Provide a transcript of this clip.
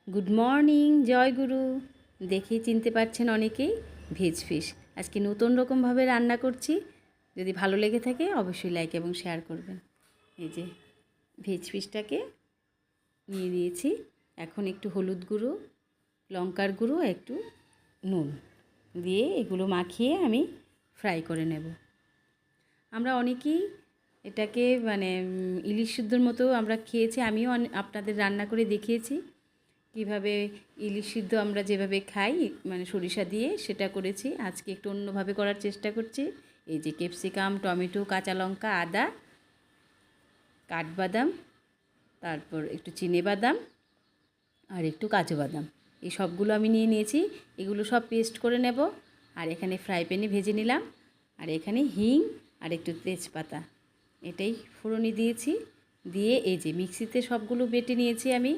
Good morning, জয় গুরু। দেখেই চিনতে পারছেন অনেকেই, ভেজ ফিশ আজকে নতুন রকমভাবে রান্না করছি। যদি ভালো লেগে থাকে অবশ্যই লাইক এবং শেয়ার করবেন। এই যে ভেজ ফিশটাকে নিয়ে নিয়েছি। এখন একটু হলুদ গুঁড়ো, লঙ্কার গুঁড়ো, একটু নুন দিয়ে এগুলো মাখিয়ে আমি ফ্রাই করে নেব। আমরা অনেকেই এটাকে ইলিশ সিদ্ধর মতো আমরা খেয়েছি। আমিও আপনাদের রান্না করে দেখিয়েছি কিভাবে ইলিশ সিদ্ধ আমরা যেভাবে খাই, সরিষা দিয়ে, সেটা করেছি। আজকে একটু অন্যভাবে করার চেষ্টা করছি। এই যে ক্যাপসিকাম, টমেটো, কাঁচা লঙ্কা, আদা, কাঠবাদাম, তারপর একটু চিনেবাদাম আর একটু কাজু বাদাম, এই সবগুলো আমি নিয়ে নিয়েছি। এগুলো সব পেস্ট করে নেব। আর এখানে ফ্রাই প্যানে ভেজে নিলাম। আর এখানে হিং আর একটু তেজপাতা, এটাই ফোড়নে দিয়েছি। দিয়ে এই যে মিক্সিতে সবগুলো বেটে নিয়েছি আমি।